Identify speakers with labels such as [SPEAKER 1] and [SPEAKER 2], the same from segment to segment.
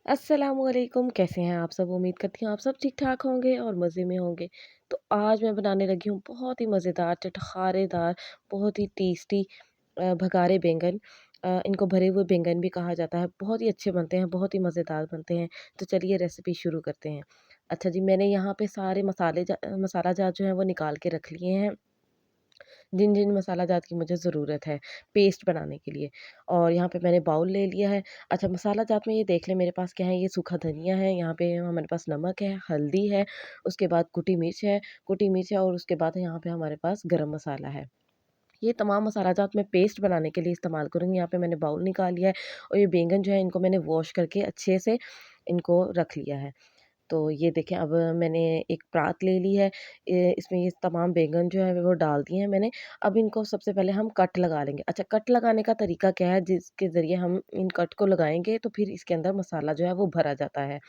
[SPEAKER 1] अस्सलामुअलैकुम, कैसे हैं आप सब? उम्मीद करती हूँ आप सब ठीक-ठाक होंगे और मज़े में होंगे। तो आज मैं बनाने लगी हूँ बहुत ही मज़ेदार, चटखारेदार, बहुत ही टेस्टी भगारे बैंगन। इनको भरे हुए बैंगन भी कहा जाता है। बहुत ही अच्छे बनते हैं, बहुत ही मज़ेदार बनते हैं। तो चलिए रेसिपी शुरू करते हैं। अच्छा जी, मैंने यहाँ पे सारे मसाला जार जो है वो निकाल के रख लिए हैं। जिन-जिन मसाला जात की मुझे ज़रूरत है पेस्ट बनाने के लिए। और यहाँ पे मैंने बाउल ले लिया है। अच्छा, मसाला जात में ये देख लें मेरे पास क्या है, ये सूखा धनिया है, यहाँ पे हमारे पास नमक है, हल्दी है, उसके बाद कुटी मिर्च है और उसके बाद यहाँ पे हमारे पास गरम मसाला है। ये तमाम मसाला जात मैं पेस्ट बनाने के लिए इस्तेमाल करूँगी। यहाँ पे मैंने बाउल निकाल लिया है और ये बैंगन जो है इनको मैंने वॉश करके अच्छे से इनको रख लिया है। तो ये देखें, अब मैंने एक परात ले ली है। इसमें ये तमाम बैंगन जो है वो डाल दिए हैं मैंने। अब इनको सबसे पहले हम कट लगा लेंगे। अच्छा, कट लगाने का तरीका क्या है जिसके ज़रिए हम इन कट को लगाएँगे तो फिर इसके अंदर मसाला जो है वो भरा जाता है।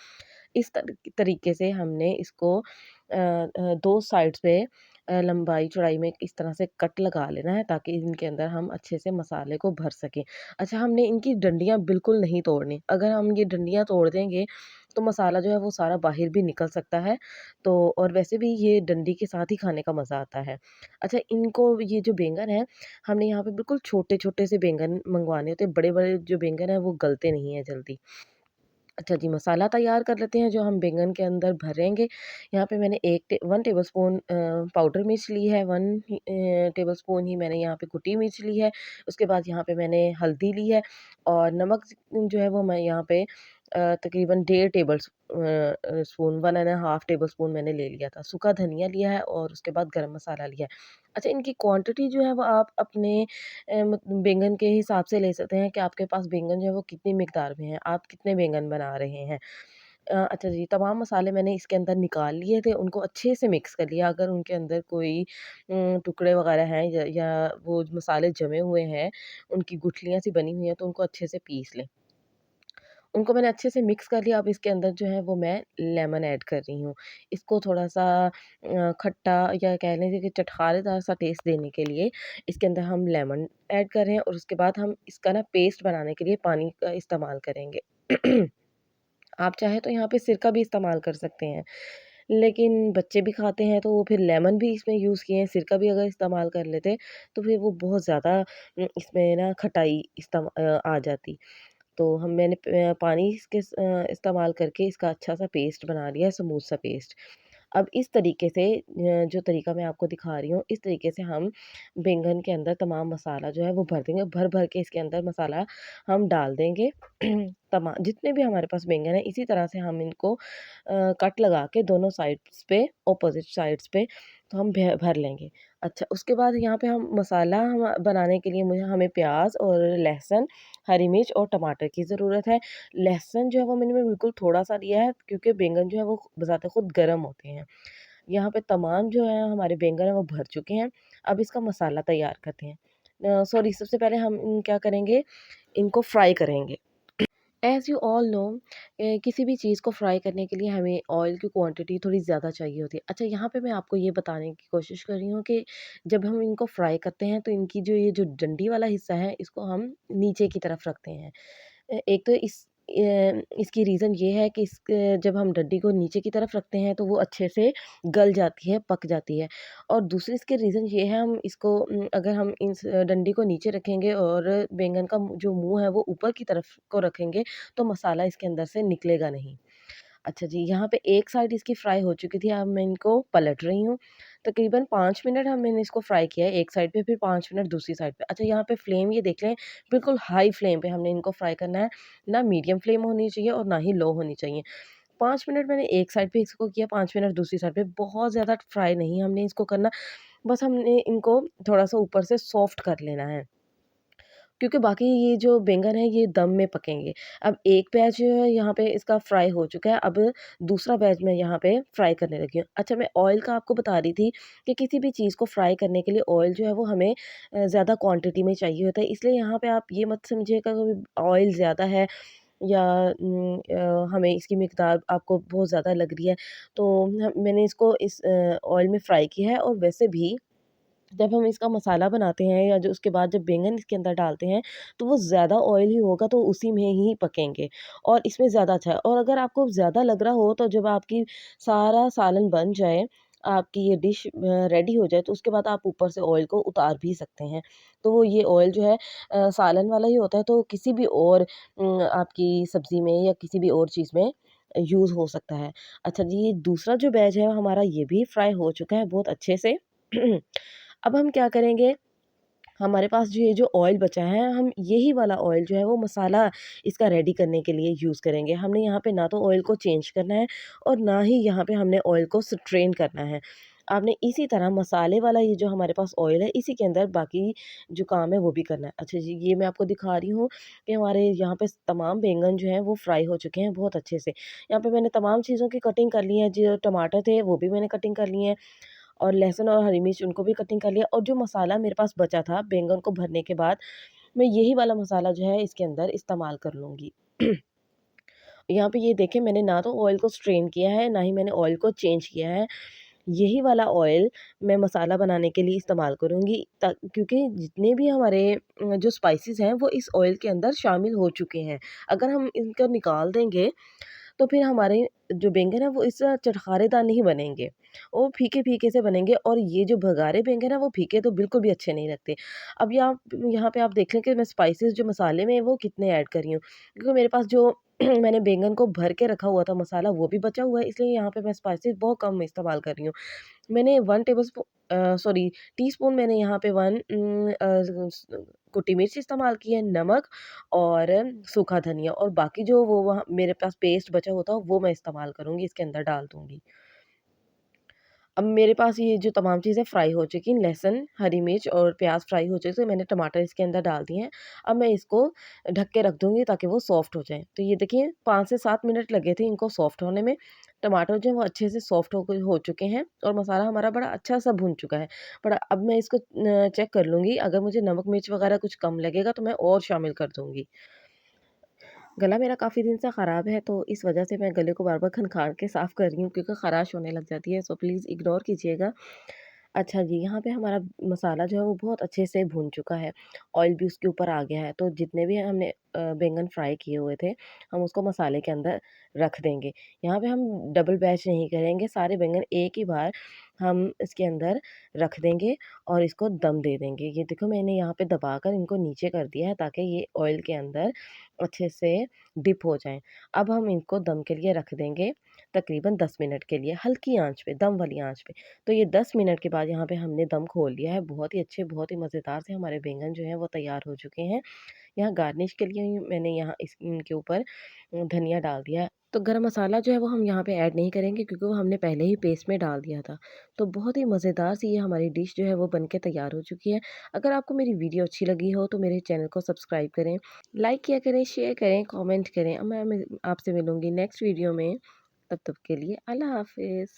[SPEAKER 1] इस तरीके से हमने इसको 2 साइड्स पे लंबाई-चौड़ाई में इस तरह से कट लगा लेना है ताकि इनके अंदर हम अच्छे से मसाले को भर सकें। अच्छा, हमने इनकी डंडियाँ बिल्कुल नहीं तोड़नी। अगर हम ये डंडियाँ तोड़ देंगे तो मसाला जो है वो सारा बाहर भी निकल सकता है। तो और वैसे भी ये डंडी के साथ ही खाने का मज़ा आता है। अच्छा, इनको ये जो बैंगन है, हमने यहाँ पे बिल्कुल छोटे-छोटे से बैंगन मंगवाने होते हैं। बड़े-बड़े जो बैंगन हैं वो गलते नहीं हैं जल्दी। अच्छा जी, मसाला तैयार कर लेते हैं जो हम बैंगन के अंदर भरेंगे। यहाँ पे मैंने 1 टेबलस्पून पाउडर मिर्च ली है, 1 टेबलस्पून ही मैंने यहाँ पे कुटी मिर्च ली है। उसके बाद यहाँ पे मैंने हल्दी ली है और नमक जो है वो मैं यहाँ पे तकरीबन डेढ़ spoon 1 and half table spoon मैंने ले लिया था। सूखा धनिया लिया है और उसके बाद गरम मसाला लिया है। अच्छा, इनकी क्वांटिटी जो है वो आप अपने बैंगन के हिसाब से ले सकते हैं कि आपके पास बैंगन जो है वो कितनी मिकदार में है, आप कितने बैंगन बना रहे हैं। अच्छा जी, तमाम मसाले मैंने इसके अंदर निकाल लिए थे, उनको अच्छे से मिक्स कर लिया। अगर उनके अंदर कोई टुकड़े वगैरह हैं या वो मसाले जमे हुए हैं, उनकी गुठलियाँ सी बनी हुई हैं, तो उनको अच्छे से पीस लें। उनको मैंने अच्छे से मिक्स कर लिया। अब इसके अंदर जो है वो मैं लेमन ऐड कर रही हूँ। इसको थोड़ा-सा खट्टा या कह लीजिए कि चटखारेदार सा टेस्ट देने के लिए इसके अंदर हम लेमन ऐड कर रहे हैं और उसके बाद हम इसका ना पेस्ट बनाने के लिए पानी का इस्तेमाल करेंगे। आप चाहें तो यहाँ पे सिरका भी इस्तेमाल कर सकते हैं। लेकिन बच्चे भी खाते हैं तो वो फिर लेमन भी इसमें यूज़ किए हैं, सिरका भी अगर इस्तेमाल कर लेते तो फिर वो बहुत ज़्यादा इसमें ना खटाई आ जाती। तो मैंने पानी इस्तेमाल करके इसका अच्छा-सा पेस्ट बना लिया है, स्मूथ सा पेस्ट। अब इस तरीके से जो तरीका मैं आपको दिखा रही हूँ, इस तरीके से हम बैंगन के अंदर तमाम मसाला जो है वो भर देंगे। भर-भर के इसके अंदर मसाला हम डाल देंगे। जितने भी हमारे पास बैंगन हैं, इसी तरह से हम इनको कट लगा के दोनों साइड्स पे, अपोज़िट साइड्स पे तो हम भर लेंगे। अच्छा, उसके बाद यहाँ पे हम मसाला हम बनाने के लिए हमें प्याज़ और लहसुन, हरी मिर्च और टमाटर की ज़रूरत है। लहसुन जो है वो मैंने बिल्कुल थोड़ा-सा लिया है क्योंकि बैंगन जो है वो बज़ाते खुद गरम होते हैं। यहाँ पे तमाम जो है हमारे बैंगन है वो भर चुके हैं। अब इसका मसाला तैयार करते हैं। सॉरी, सबसे पहले हम क्या करेंगे, इनको फ्राई करेंगे। एज़ यू ऑल नो, किसी भी चीज़ को फ्राई करने के लिए हमें ऑयल की क्वांटिटी थोड़ी ज़्यादा चाहिए होती है। अच्छा, यहाँ पे मैं आपको ये बताने की कोशिश कर रही हूँ कि जब हम इनको फ्राई करते हैं तो इनकी जो ये जो डंडी वाला हिस्सा है इसको हम नीचे की तरफ रखते हैं। एक तो इसकी रीज़न ये है कि जब हम डंडी को नीचे की तरफ रखते हैं तो वो अच्छे से गल जाती है, पक जाती है। और दूसरी इसकी रीज़न ये है, हम इसको अगर हम इस डंडी को नीचे रखेंगे और बैंगन का जो मुँह है वो ऊपर की तरफ को रखेंगे तो मसाला इसके अंदर से निकलेगा नहीं। अच्छा जी, यहाँ पे एक साइड इसकी फ्राई हो चुकी थी, अब मैं इनको पलट रही हूँ। तकरीबन 5 मिनट मैंने इसको फ्राई किया है एक साइड पे, फिर 5 मिनट दूसरी साइड पे। अच्छा, यहाँ पे फ्लेम ये देख लें, बिल्कुल हाई फ्लेम पे हमने इनको फ्राई करना है, ना मीडियम फ्लेम होनी चाहिए और ना ही लो होनी चाहिए। 5 मिनट मैंने एक साइड पे इसको किया, 5 मिनट दूसरी साइड पे। बहुत ज़्यादा फ्राई नहीं हमने इसको करना, बस हमने इनको थोड़ा-सा ऊपर से सॉफ्ट कर लेना है। क्योंकि बाकी ये जो बैंगन है ये दम में पकेंगे। अब एक बैच यहाँ पे इसका फ्राई हो चुका है, अब दूसरा बैच मैं यहाँ पे फ्राई करने लगी हूँ। अच्छा, मैं ऑयल का आपको बता रही थी कि किसी भी चीज़ को फ्राई करने के लिए ऑयल जो है वो हमें ज़्यादा क्वांटिटी में चाहिए होता है। इसलिए यहाँ पे आप ये मत समझिएगा कि ऑयल ज़्यादा है या हमें इसकी मिकदार आपको बहुत ज़्यादा लग रही है। तो मैंने इसको इस ऑयल में फ्राई किया है और वैसे भी जब हम इसका मसाला बनाते हैं या जो उसके बाद जब बैंगन इसके अंदर डालते हैं, तो वो ज़्यादा ऑयल ही होगा, तो उसी में ही पकेंगे और इसमें ज़्यादा अच्छा है। और अगर आपको ज़्यादा लग रहा हो, तो जब आपकी सारा सालन बन जाए, आपकी ये डिश रेडी हो जाए, तो उसके बाद आप ऊपर से ऑयल को उतार भी सकते हैं। तो वो ये ऑयल जो है सालन वाला ही होता है, तो किसी भी और आपकी सब्ज़ी में या किसी भी और चीज़ में यूज़ हो सकता है। अच्छा जी, दूसरा जो वेज है हमारा, ये भी फ्राई हो चुका है बहुत अच्छे से। अब हम क्या करेंगे, हमारे पास जो ये जो ऑयल बचा है, हम यही वाला ऑयल जो है वो मसाला इसका रेडी करने के लिए यूज़ करेंगे। हमने यहाँ पे ना तो ऑयल को चेंज करना है और ना ही यहाँ पे हमने ऑयल को स्ट्रेन करना है। आपने इसी तरह मसाले वाला ये जो हमारे पास ऑयल है, इसी के अंदर बाकी जो काम है वो भी करना है। अच्छा जी, ये मैं आपको दिखा रही हूँ कि हमारे यहाँ पे तमाम बैंगन जो हैं वो फ्राई हो चुके हैं बहुत अच्छे से। यहाँ पे मैंने तमाम चीज़ों की कटिंग कर ली है, जो टमाटर थे वो भी मैंने कटिंग कर लिए हैं और लहसुन और हरी मिर्च उनको भी कटिंग कर लिया, और जो मसाला मेरे पास बचा था बैंगन को भरने के बाद, मैं यही वाला मसाला जो है इसके अंदर इस्तेमाल कर लूँगी। यहाँ पे ये देखें, मैंने ना तो ऑयल को स्ट्रेन किया है, ना ही मैंने ऑयल को चेंज किया है। यही वाला ऑयल मैं मसाला बनाने के लिए इस्तेमाल करूँगी, क्योंकि जितने भी हमारे जो स्पाइसेस हैं वो इस ऑयल के अंदर शामिल हो चुके हैं। अगर हम इनको निकाल देंगे, तो फिर हमारे जो बैंगन है वो इस चटखारेदार नहीं बनेंगे, वो फीके-फीके से बनेंगे, और ये जो भगारे बैंगन है वो फीके तो बिल्कुल भी अच्छे नहीं लगते। अब यहाँ पे आप देख लें कि मैं स्पाइसेस जो मसाले में है वो कितने ऐड कर रही हूँ, क्योंकि मेरे पास जो मैंने बैंगन को भर के रखा हुआ था मसाला, वो भी बचा हुआ है, इसलिए यहाँ पे मैं स्पाइसेस बहुत कम इस्तेमाल कर रही हूँ। मैंने 1 सॉरी टीस्पून, मैंने यहाँ पे 1 कुटी मिर्च इस्तेमाल की है, नमक और सूखा धनिया, और बाकी जो वो वहाँ मेरे पास पेस्ट बचा होता है वो मैं इस्तेमाल करूँगी, इसके अंदर डाल दूँगी। अब मेरे पास ये जो तमाम चीज़ें फ्राई हो चुकी हैं, लहसुन, हरी मिर्च और प्याज़ फ्राई हो चुके, तो मैंने टमाटर इसके अंदर डाल दिए हैं। अब मैं इसको ढक के रख दूँगी ताकि वो सॉफ्ट हो जाएँ। तो ये देखिए 5 से 7 मिनट लगे थे इनको सॉफ्ट होने में। टमाटर जो है वो अच्छे से सॉफ्ट हो चुके हैं और मसाला हमारा बड़ा अच्छा-सा भुन चुका है। बड़ा अब मैं इसको चेक कर लूँगी, अगर मुझे नमक, मिर्च वग़ैरह कुछ कम लगेगा तो मैं और शामिल कर दूँगी। गला मेरा काफ़ी दिन से ख़राब है, तो इस वजह से मैं गले को बार-बार खनखान के साफ़ कर रही हूँ, क्योंकि ख़राश होने लग जाती है, सो प्लीज़ इग्नोर कीजिएगा। अच्छा जी, यहाँ पे हमारा मसाला जो है वो बहुत अच्छे से भुन चुका है, ऑयल भी उसके ऊपर आ गया है, तो जितने भी हमने बैंगन फ्राई किए हुए थे, हम उसको मसाले के अंदर रख देंगे। यहाँ पे हम डबल बैच नहीं करेंगे, सारे बैंगन एक ही बार हम इसके अंदर रख देंगे और इसको दम दे देंगे। ये देखो, मैंने यहाँ पे दबाकर इनको नीचे कर दिया है ताकि ये ऑयल के अंदर अच्छे से डिप हो जाएँ। अब हम इनको दम के लिए रख देंगे तकरीबन 10 मिनट के लिए, हल्की आँच पे, दम वाली आँच पे। तो ये 10 मिनट के बाद यहाँ पे हमने दम खोल लिया है। बहुत ही अच्छे, बहुत ही मज़ेदार से हमारे बैंगन जो हैं वो तैयार हो चुके हैं। यहाँ गार्निश के लिए ही मैंने यहाँ इनके ऊपर धनिया डाल दिया है। तो गरम मसाला जो है वो हम यहाँ पे ऐड नहीं करेंगे, क्योंकि वो हमने पहले ही पेस्ट में डाल दिया था। तो बहुत ही मज़ेदार सी ये हमारी डिश जो है वो बन के तैयार हो चुकी है। अगर आपको मेरी वीडियो अच्छी लगी हो तो मेरे चैनल को सब्सक्राइब करें, लाइक किया करें, शेयर करें, कमेंट करें। अब मैं आपसे मिलूँगी नेक्स्ट वीडियो में। तब तक के लिए अल्लाह हाफ़िज़।